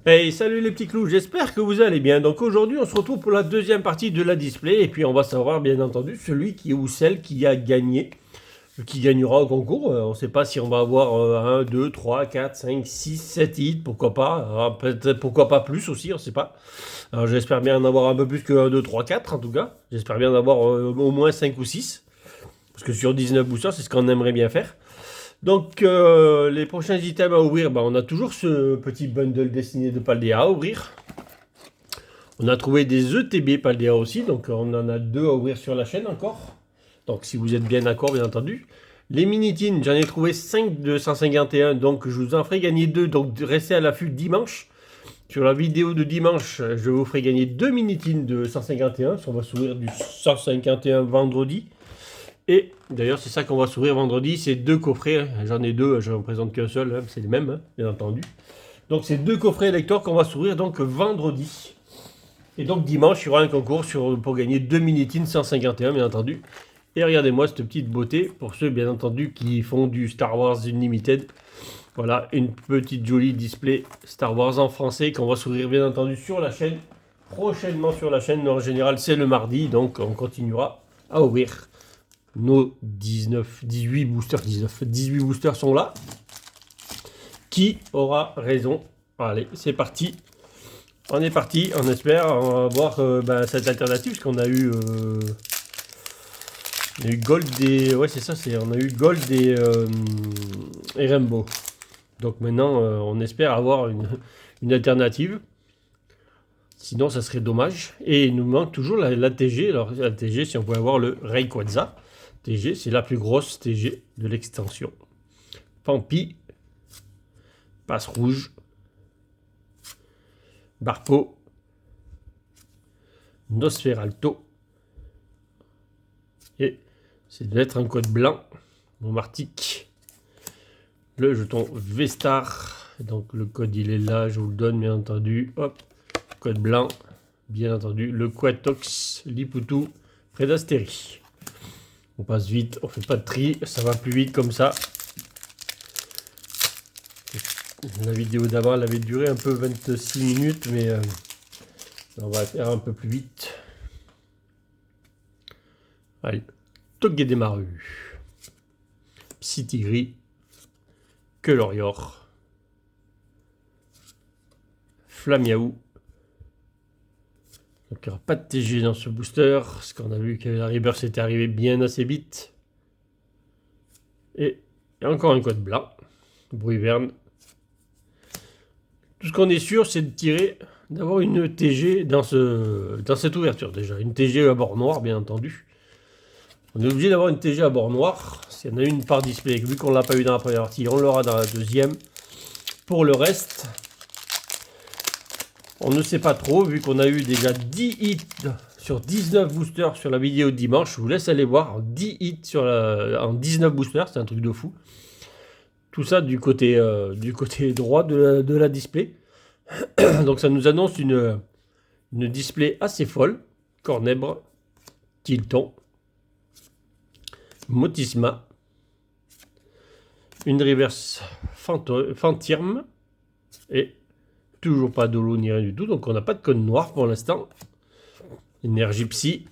Hey, salut les petits clous, j'espère que vous allez bien. Donc aujourd'hui, on se retrouve pour la deuxième partie de la display et puis on va savoir bien entendu celui qui ou celle qui a gagné, qui gagnera au concours. On ne sait pas si on va avoir 1, 2, 3, 4, 5, 6, 7 hits, pourquoi pas. Peut-être pourquoi pas plus aussi, on ne sait pas. Alors j'espère bien en avoir un peu plus que 1, 2, 3, 4 en tout cas. J'espère bien en avoir au moins 5 ou 6. Parce que sur 19 boosters, c'est ce qu'on aimerait bien faire. Donc, les prochains items à ouvrir, on a toujours ce petit bundle destiné de Paldea à ouvrir. On a trouvé des ETB Paldea aussi, donc on en a deux à ouvrir sur la chaîne encore. Donc, si vous êtes bien d'accord, bien entendu. Les Minitines, j'en ai trouvé 5 de 151, donc je vous en ferai gagner 2. Donc, restez à l'affût dimanche. Sur la vidéo de dimanche, je vous ferai gagner 2 Minitines de 151. On va s'ouvrir du 151 vendredi. Et d'ailleurs, c'est ça qu'on va s'ouvrir vendredi. C'est deux coffrets. J'en ai deux, je n'en présente qu'un seul. C'est les mêmes, bien entendu. Donc, c'est deux coffrets lecteurs qu'on va s'ouvrir donc vendredi. Et donc, dimanche, il y aura un concours pour gagner 2 Minitines 151, bien entendu. Et regardez-moi cette petite beauté pour ceux, bien entendu, qui font du Star Wars Unlimited. Voilà, une petite jolie display Star Wars en français qu'on va s'ouvrir, bien entendu, sur la chaîne. Prochainement sur la chaîne. En général, c'est le mardi. Donc, on continuera à ouvrir. Nos 18 boosters, 18 boosters sont là. Qui aura raison? Allez, c'est parti. On est parti, on espère. On va voir cette alternative, parce qu'on a eu... on a eu Gold et... Ouais, c'est ça, on a eu Gold et Rainbow. Donc maintenant, on espère avoir une alternative. Sinon, ça serait dommage. Et il nous manque toujours la TG. Alors, la TG, si on pouvait avoir le Rayquaza. TG, c'est la plus grosse TG de l'extension. Pampi, Passe Rouge, Barpo, Nosferalto, et c'est de lettre un code blanc, mon Martic, le jeton Vestar, donc le code il est là, je vous le donne bien entendu, hop, code blanc, bien entendu, le Quatox, Liputu, Predastérie. On passe vite, on fait pas de tri, ça va plus vite comme ça. La vidéo d'avant, elle avait duré un peu 26 minutes, mais on va faire un peu plus vite. Allez, Togedemaru, Psytigris, Kelorior, Flamiaou. Donc il n'y aura pas de TG dans ce booster, parce qu'on a vu que la Rebirth était arrivée bien assez vite. Et il y a encore un code blanc, Bruiverne. Tout ce qu'on est sûr, c'est de tirer, d'avoir une TG dans cette ouverture déjà. Une TG à bord noir, bien entendu. On est obligé d'avoir une TG à bord noir. S'il y en a une par display, vu qu'on ne l'a pas eu dans la première partie, on l'aura dans la deuxième. Pour le reste, on ne sait pas trop, vu qu'on a eu déjà 10 hits sur 19 boosters sur la vidéo de dimanche. Je vous laisse aller voir. 10 hits en 19 boosters, c'est un truc de fou. Tout ça du côté droit de la display. Donc ça nous annonce une display assez folle. Cornèbre, Tilton, Motisma, une reverse Fantirme et toujours pas d'holo ni rien du tout. Donc on n'a pas de code noir pour l'instant. Énergie Psy,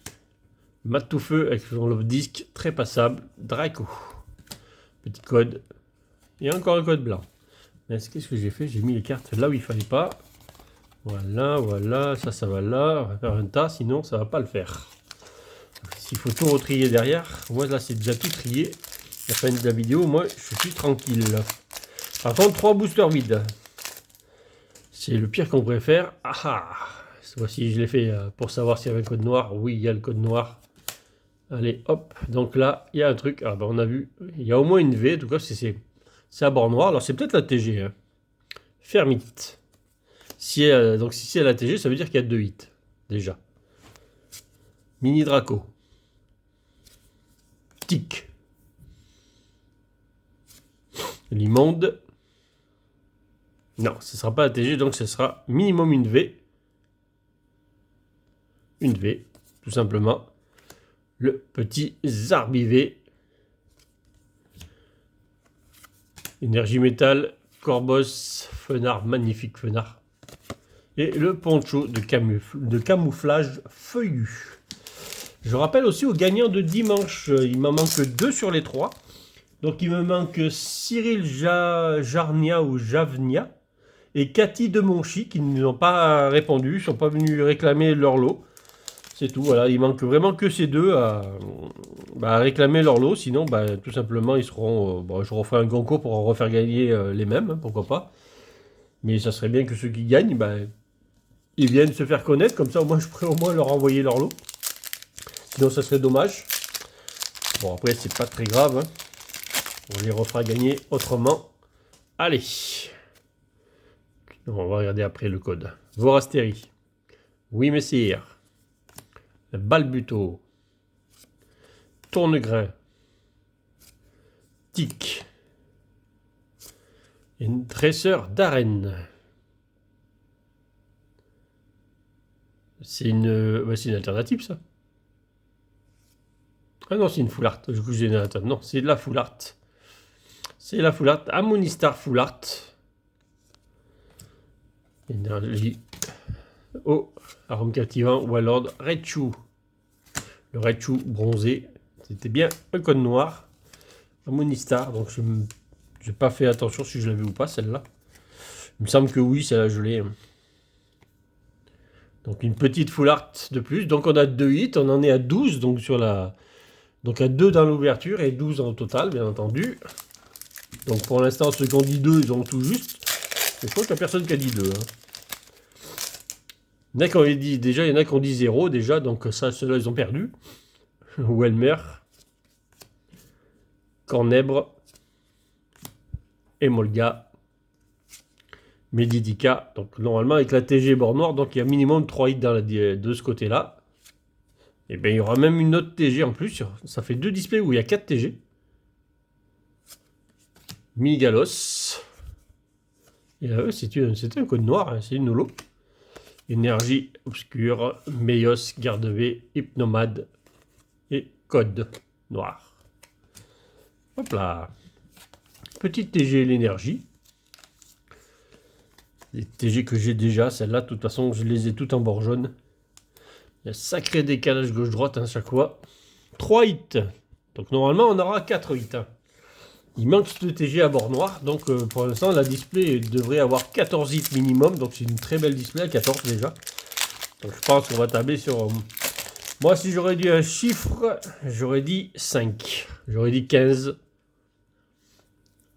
Matoufeu avec son love disc très passable, Draco. Petit code. Et encore un code blanc. Qu'est-ce que j'ai fait? J'ai mis les cartes là où il fallait pas. Voilà, voilà, ça va là. On va faire un tas, sinon ça va pas le faire. S'il faut tout retrier derrière, moi là c'est déjà tout trié. La fin de la vidéo, moi je suis tranquille. Par contre, 3 boosters vides. C'est le pire qu'on pourrait faire. Ah ah! Voici, je l'ai fait pour savoir s'il y avait un code noir. Oui, il y a le code noir. Allez, hop. Donc là, il y a un truc. Ah on a vu. Il y a au moins une V. En tout cas, c'est à bord noir. Alors c'est peut-être la TG. Hein. Fermite. Donc si c'est la TG, ça veut dire qu'il y a 2 hits. Déjà. Mini Draco. Tic. L'immonde. Non, ce ne sera pas la TG, donc ce sera minimum une V. Une V, tout simplement. Le petit Zarbivé. Énergie métal, Corbos, Fenard, magnifique Fenard. Et le poncho de camouflage feuillu. Je rappelle aussi aux gagnants de dimanche, il m'en manque 2 sur les 3. Donc il me manque Cyril Jarnia ou Javnia et Cathy de Monchy qui n'ont pas répondu, ne sont pas venus réclamer leur lot. C'est tout, voilà, il manque vraiment que ces deux à réclamer leur lot, sinon tout simplement ils seront... je referai un concours pour en refaire gagner les mêmes, hein, pourquoi pas. Mais ça serait bien que ceux qui gagnent, ils viennent se faire connaître, comme ça au moins je pourrais au moins leur envoyer leur lot. Sinon ça serait dommage. Bon après c'est pas très grave, hein. On les refera gagner autrement. Allez. On va regarder après le code. Vorastéry. Oui messire. Balbuto. Tournegrain. Tic. Une dresseur d'arène. C'est une alternative ça. Ah non, c'est une full art. Non, c'est de la full art. C'est la full art. Ammonistar full art. Énergie. Oh, arôme captivant. Wallord. Raichu. Le Raichu bronzé. C'était bien un code noir. Ammonistar. Donc je n'ai pas fait attention si je l'avais ou pas celle-là. Il me semble que oui, celle-là je l'ai. Donc une petite full art de plus. Donc on a 2 hits. On en est à 12. Donc sur la... Donc à 2 dans l'ouverture et 12 en total, bien entendu. Donc pour l'instant, ceux qui ont dit 2, ils ont tout juste. Mais je crois qu'il n'y a personne qui a dit 2. Hein. Il y en a qui ont dit, déjà, il y en a qui ont dit 0 déjà, donc ça, ceux-là, ils ont perdu. Welmer, Cornèbre, Emolga, Medidika. Donc normalement, avec la TG bord noir, donc il y a minimum 3 hits de ce côté-là. Et bien il y aura même une autre TG en plus. Ça fait 2 displays où il y a 4 TG. Minigalos. Et c'était un code noir, hein, c'est une holo. Énergie obscure, Meios, Garde-V, Hypnomade et code noir. Hop là. Petite TG l'énergie. Les TG que j'ai déjà, celles-là, de toute façon, je les ai toutes en bord jaune. Il y a sacré décalage gauche-droite à chaque fois. 3 hits. Donc normalement, on aura 4 hits. Hein. Il manque ce TG à bord noir. Donc pour l'instant, la display devrait avoir 14 hits minimum. Donc c'est une très belle display à 14 déjà. Donc je pense qu'on va tabler sur... Moi, si j'aurais dit un chiffre, j'aurais dit 5. J'aurais dit 15.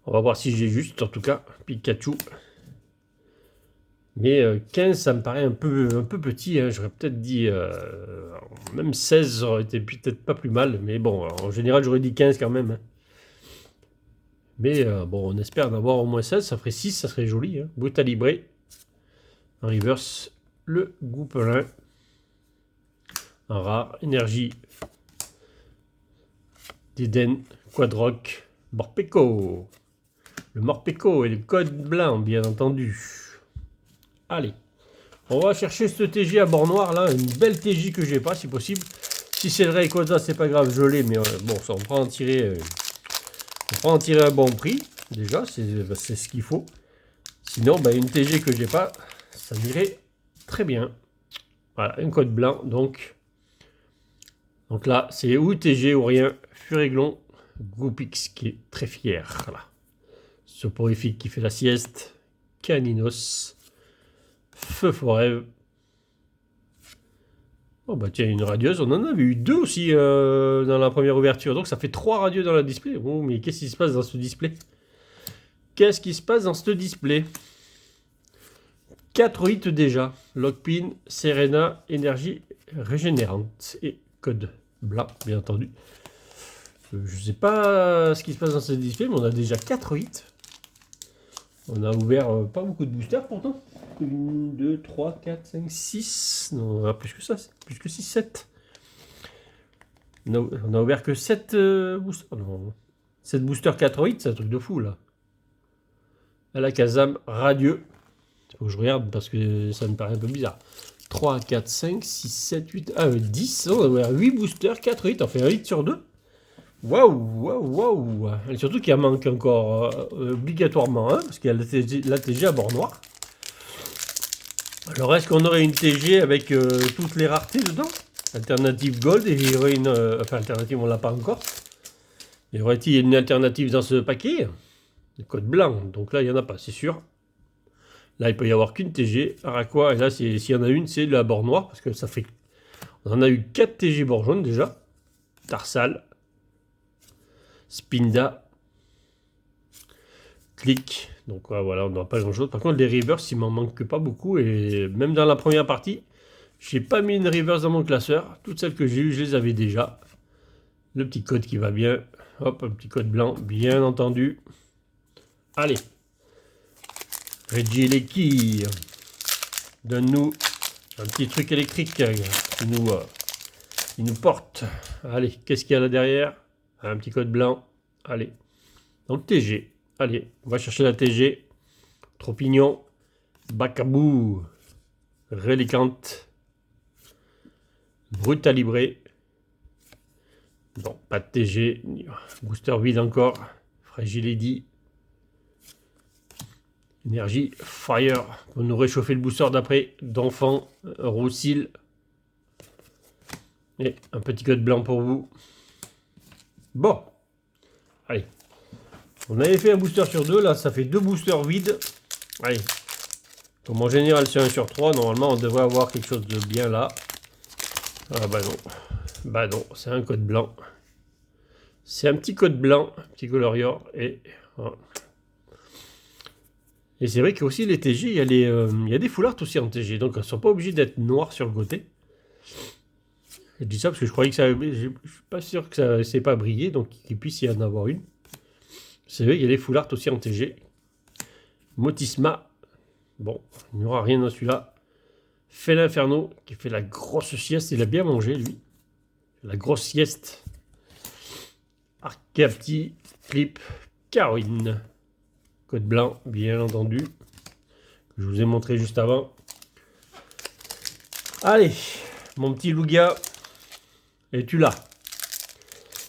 On va voir si j'ai juste, en tout cas. Pikachu. Mais 15, ça me paraît un peu petit. Hein. J'aurais peut-être dit... même 16, ça aurait été peut-être pas plus mal. Mais bon, en général, j'aurais dit 15 quand même. Hein. Mais bon, on espère en avoir au moins 16. Ça ferait 6, ça serait joli. Hein. Brutalibré. En reverse, le Goupelin. En rare, énergie. Déden, Quadrock, Morpeko. Le Morpeko et le code blanc, bien entendu. Allez, on va chercher ce TG à bord noir là, une belle TJ que j'ai pas si possible. Si c'est le Rayquaza, c'est pas grave, je l'ai, mais bon, ça on prend en tirer, un bon prix. Déjà, c'est ce qu'il faut. Sinon, une TG que j'ai pas, ça m'irait très bien. Voilà, un code blanc, donc là, c'est ou TG ou rien. Furéglon, Goupix qui est très fier. Voilà. Soporifique qui fait la sieste. Caninos. Feu Forêt. Oh tiens, une radieuse. On en avait eu 2 aussi dans la première ouverture. Donc ça fait 3 radieux dans la display. Oh, mais qu'est-ce qui se passe dans ce display? Qu'est-ce qui se passe dans ce display? 4 hits déjà. Lockpin, Serena, énergie régénérante et code blanc, bien entendu. Je sais pas ce qui se passe dans ce display, mais on a déjà 4 hits. On a ouvert pas beaucoup de boosters pourtant. 1, 2, 3, 4, 5, 6. Non, on a plus que ça. Plus que 6, 7. On a ouvert que 7 boosters. Non. 7 boosters 4 hits, c'est un truc de fou là. À la Kazam, radieux. Il faut que je regarde parce que ça me paraît un peu bizarre. 3, 4, 5, 6, 7, 8, 10. On a ouvert 8 boosters, 4 hits. On fait un hit sur 2. Waouh. Et surtout qu'il en manque encore obligatoirement un, parce qu'il y a la TG à bord noir. Alors, est-ce qu'on aurait une TG avec toutes les raretés dedans? Alternative Gold, et il y aurait une... enfin, alternative, on l'a pas encore. Il y aurait-il une alternative dans ce paquet? Le code blanc, donc là, il n'y en a pas, c'est sûr. Là, il peut y avoir qu'une TG. Araquois, et là, s'il y en a une, c'est la bord noire, parce que ça fait... On en a eu 4 TG bord jaune, déjà. Tarsal. Spinda. Click. Donc voilà, on n'a pas grand-chose. Par contre, les reverse, il m'en manque pas beaucoup, et même dans la première partie, j'ai pas mis une reverse dans mon classeur. Toutes celles que j'ai eues, je les avais déjà. Le petit code qui va bien. Hop, un petit code blanc, bien entendu. Allez. Reggie Lecky. Donne-nous un petit truc électrique qui nous porte. Allez, qu'est-ce qu'il y a là derrière? Un petit code blanc. Allez. Donc TG. Allez, on va chercher la TG. Tropignon. Bacabou. Relicante. Brutalibré. Bon, pas de TG. Booster vide encore. Fragility. Énergie Fire. Pour nous réchauffer le booster d'après. D'enfant. Roussil. Et un petit code blanc pour vous. Bon. Allez. On avait fait un booster sur 2. Là, ça fait 2 boosters vides. Allez. Comme en général, c'est 1 sur 3. Normalement, on devrait avoir quelque chose de bien là. Ah bah non. Bah non, c'est un code blanc. C'est un petit code blanc, un petit colorior. Et c'est vrai qu'il y a aussi les TG, il y a des foulards aussi en TG. Donc, elles ne sont pas obligées d'être noires sur le côté. Je dis ça parce que je croyais que ça... Je ne suis pas sûr que ça ne pas brillé, donc qu'il puisse y en avoir une. C'est vrai qu'il y a des foulards aussi en TG. Motisma. Bon, il n'y aura rien dans celui-là. Fait l'Inferno, qui fait la grosse sieste. Il a bien mangé, lui. La grosse sieste. Arcapti, Clip, Caroline. Code blanc, bien entendu. Que je vous ai montré juste avant. Allez, mon petit Lugia. Es-tu là?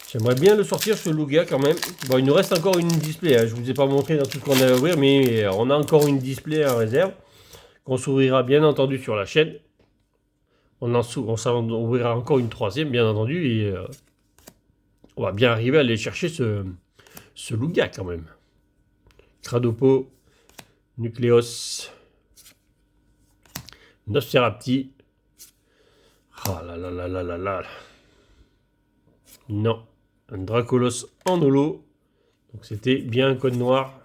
J'aimerais bien le sortir, ce Lugia, quand même. Bon, il nous reste encore une display. Hein. Je ne vous ai pas montré dans tout ce qu'on a à ouvrir, mais on a encore une display en réserve. Qu'on s'ouvrira, bien entendu, sur la chaîne. On s'en ouvrira encore une troisième, bien entendu. Et on va bien arriver à aller chercher ce Lugia, quand même. Cradopo, Nucleos, Nosferapti. Ah là là là là là là. Non, un Dracolos en holo. Donc c'était bien un code noir.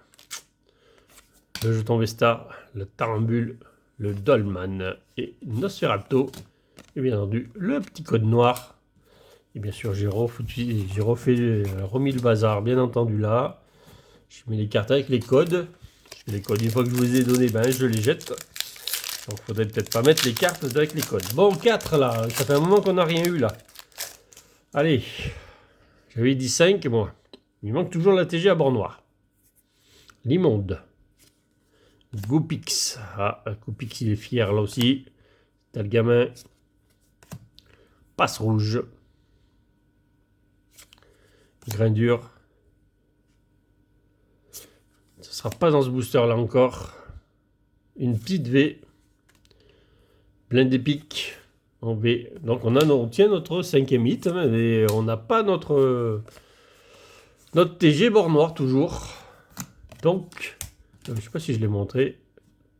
Le jeton Vesta, le Tarambule, le Dolman et Nosferapto. Et bien entendu, le petit code noir. Et bien sûr, j'ai remis le bazar, bien entendu, là. Je mets les cartes avec les codes. Les codes, une fois que je vous les ai donnés, ben, je les jette. Donc, il faudrait peut-être pas mettre les cartes avec les codes. Bon, 4 là. Ça fait un moment qu'on n'a rien eu là. Allez. J'avais dit 5, moi. Il manque toujours la TG à bord noir. L'immonde. Goupix. Ah, Goupix, il est fier là aussi. T'as le gamin. Passe rouge. Grain dur. Ce sera pas dans ce booster là encore. Une petite V. Plein d'épiques en V. Donc on tient notre 5e hit, mais on n'a pas notre TG bord noir toujours. Donc, je ne sais pas si je l'ai montré.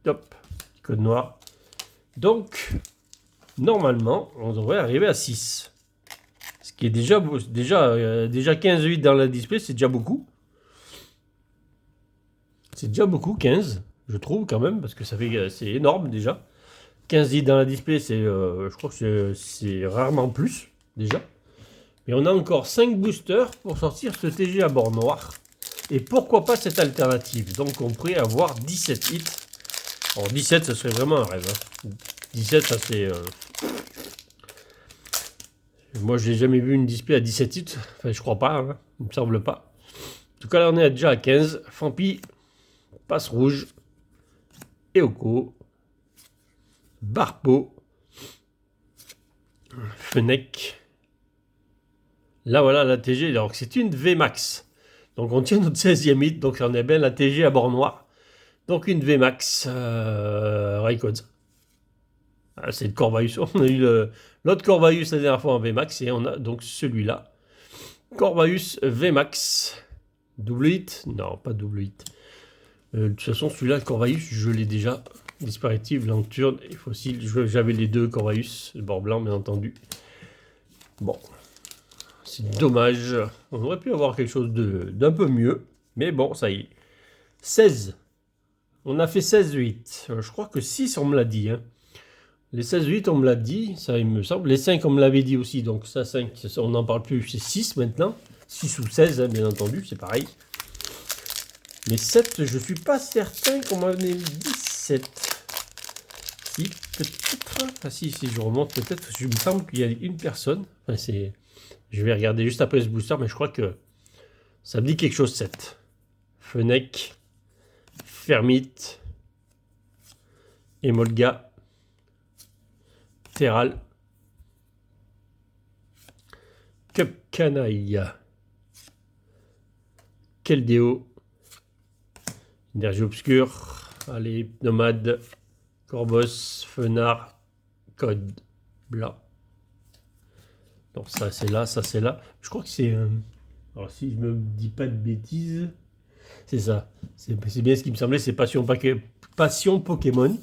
Top, code noir. Donc, normalement, on devrait arriver à 6. Ce qui est déjà 15 8 dans la display, c'est déjà beaucoup. C'est déjà beaucoup, 15, je trouve quand même, parce que c'est énorme déjà. 15 litres dans la display, je crois que c'est rarement plus, déjà. Mais on a encore 5 boosters pour sortir ce TG à bord noir. Et pourquoi pas cette alternative? Donc on pourrait avoir 17 hits. Alors 17, ça serait vraiment un rêve. Hein. 17, ça c'est... Moi, je n'ai jamais vu une display à 17 hits. Enfin, je crois pas, hein. Il me semble pas. En tout cas, là, on est déjà à 15. Fampi, Passe Rouge, Eoko, Barpo, Fennec. Là, voilà la TG. Donc, c'est une VMAX. Donc, on tient notre 16e hit. Donc, on est bien la TG à bord noir. Donc, une VMAX Rayquaza. Ah, c'est le Corvaeus. On a eu l'autre Corvaeus la dernière fois en VMAX et on a donc celui-là. Corvaeus VMAX. Double hit? Non, pas double hit. De toute façon, celui-là, Corvaeus, je l'ai déjà. Disparative, Lanterne et Fossile. J'avais les deux Corvaeus, le bord blanc, bien entendu. Bon. C'est dommage. On aurait pu avoir quelque chose d'un peu mieux. Mais bon, ça y est. 16. On a fait 16-8. Je crois que 6, on me l'a dit. Hein. Les 16-8, on me l'a dit. Ça, il me semble. Les 5, on me l'avait dit aussi. Donc ça, 5, on n'en parle plus. C'est 6 maintenant. 6 ou 16, hein, bien entendu. C'est pareil. Mais 7, je suis pas certain qu'on m'en ait dit 7. Si, peut-être. Ah si, je remonte peut-être. Il me semble qu'il y a une personne. Enfin, je vais regarder juste après ce booster, mais je crois que ça me dit quelque chose 7. Fennec, Fermite, Emolga, Terral, Cup Canaille, Keldeo, Énergie Obscure, allez, Nomade, Corbos, Fenard, Code, Blanc. Donc ça c'est là, ça c'est là. Je crois que c'est... alors si je me dis pas de bêtises, c'est ça. C'est bien ce qui me semblait, c'est Passion Pokémon.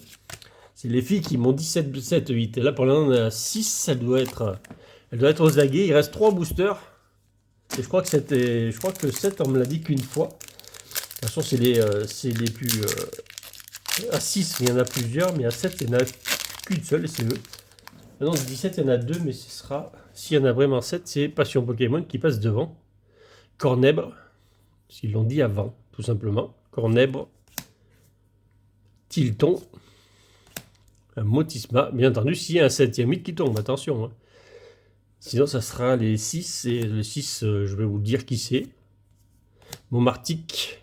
C'est les filles qui m'ont dit 7, 8. Et là pour l'instant on a 6, elle doit être aux aguets. Il reste 3 boosters. Et je crois que 7 on me l'a dit qu'une fois. De toute façon c'est les plus... à 6 il y en a plusieurs, mais à 7 il n'y en a qu'une seule et c'est eux. Non, 17 il y en a 2, mais ce sera... S'il y en a vraiment 7, c'est Passion Pokémon qui passe devant. Cornèbre, parce qu'ils l'ont dit avant, tout simplement. Cornèbre, Tilton, un Motisma. Bien entendu, s'il y a un 7e hit qui tombe, attention. Hein. Sinon, ça sera les 6. Et le 6, je vais vous dire qui c'est. Momartic.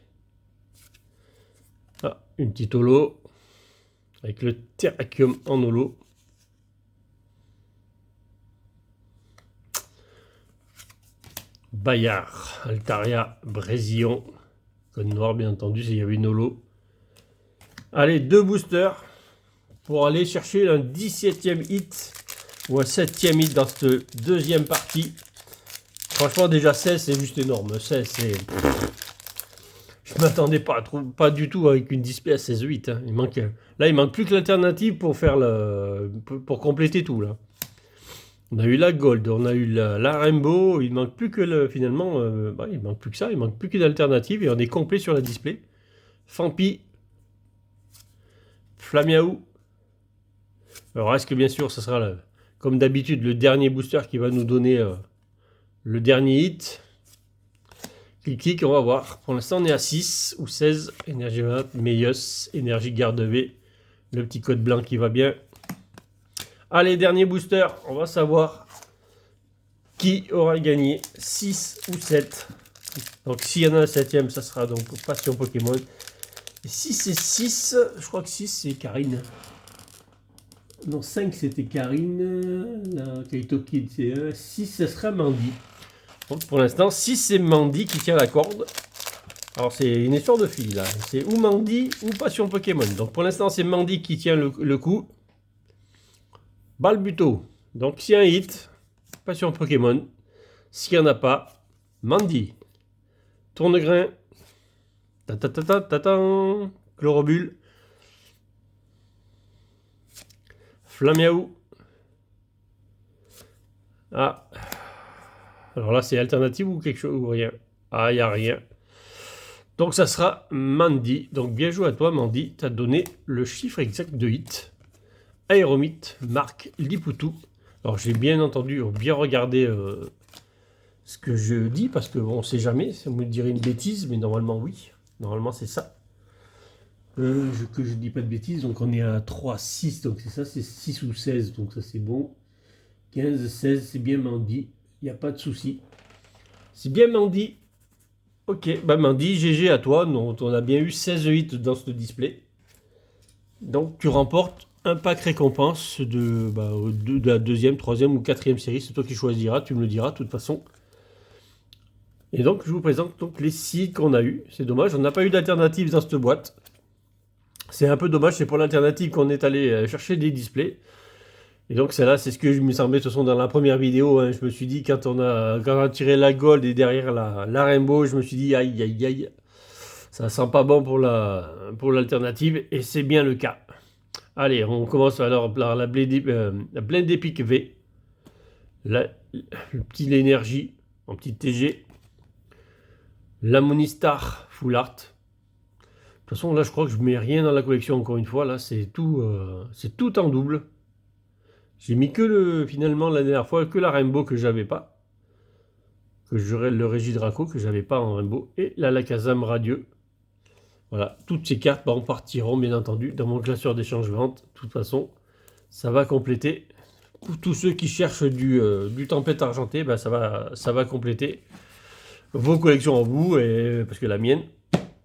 Ah, une petite holo. Avec le Terrakium en holo. Bayard, Altaria, Brésillon, code noir bien entendu, s'il y avait une holo. Allez, 2 boosters pour aller chercher un 17e hit ou un 7e hit dans cette deuxième partie. Franchement, déjà 16, c'est juste énorme. 16, c'est... Je m'attendais pas du tout avec une display à 16-8. Hein. Là, il manque plus que l'alternative pour faire pour compléter tout là. On a eu la Gold, on a eu la Rainbow, il manque plus que finalement, il manque plus que ça, il manque plus qu'une alternative et on est complet sur la display. Fampi, Flamiaou. Alors est-ce que bien sûr, ça sera comme d'habitude le dernier booster qui va nous donner le dernier hit. Clic, on va voir. Pour l'instant, on est à 6 ou 16. Énergie Meios, énergie garde V. Le petit code blanc qui va bien. Allez, dernier booster, on va savoir qui aura gagné 6 ou 7. Donc s'il y en a un 7e, ça sera donc Passion Pokémon. Et si c'est 6, je crois que 6 c'est Karine. Non, 5 c'était Karine. La Kaito Kid c'est 1. 6 ce sera Mandy. Donc pour l'instant, 6 c'est Mandy qui tient la corde. Alors c'est une histoire de fille là. C'est ou Mandy ou Passion Pokémon. Donc pour l'instant c'est Mandy qui tient le coup. Balbuto. Donc s'il y a un hit, Passion Pokémon. S'il n'y en a pas, Mandy. Tournegrain. Chlorobule. Flamiaou. Ah. Alors là, c'est alternative ou quelque chose ou rien. Ah, il n'y a rien. Donc ça sera Mandy. Donc bien joué à toi, Mandy. Tu as donné le chiffre exact de hit. Aéromite, Marc Lipoutou. Alors j'ai bien entendu, bien regardé ce que je dis, parce que bon, on ne sait jamais, ça me dirait une bêtise, mais normalement oui. Normalement c'est ça. Que je ne dis pas de bêtises, donc on est à 3, 6, donc c'est ça, c'est 6 ou 16, donc ça c'est bon. 15, 16, c'est bien Mandy, il n'y a pas de souci. C'est bien Mandy. Ok, bah Mandy, GG à toi, donc on a bien eu 16 hits dans ce display. Donc tu remportes un pack récompense de la deuxième, troisième ou quatrième série. C'est toi qui choisiras, tu me le diras de toute façon. Et donc je vous présente donc les 6 qu'on a eu. C'est dommage, on n'a pas eu d'alternative dans cette boîte. C'est un peu dommage, c'est pour l'alternative qu'on est allé chercher des displays. Et donc celle-là, c'est ce que je me semblait de toute façon dans la première vidéo. Hein, je me suis dit quand on a tiré la gold et derrière la rainbow, je me suis dit aïe aïe aïe, ça sent pas bon pour l'alternative et c'est bien le cas. Allez, on commence alors par la Blend Epic V, le petit l'énergie en petit TG, la Monistar Full Art. De toute façon là, je crois que je mets rien dans la collection encore une fois. Là, c'est tout en double. J'ai mis que finalement la dernière fois que la Rainbow que j'avais pas, que j'aurais le Régidraco que j'avais pas en Rainbow et la Lacazam Radieux. Voilà, toutes ces cartes partiront bien entendu dans mon classeur d'échange-vente. De toute façon, ça va compléter. Pour tous ceux qui cherchent du Tempête Argentée, ben ça va compléter vos collections en vous, parce que la mienne,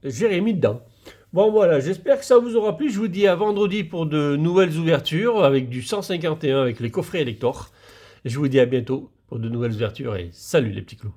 j'ai remis dedans. Bon voilà, j'espère que ça vous aura plu. Je vous dis à vendredi pour de nouvelles ouvertures avec du 151 avec les coffrets Elector. Je vous dis à bientôt pour de nouvelles ouvertures et salut les petits clous.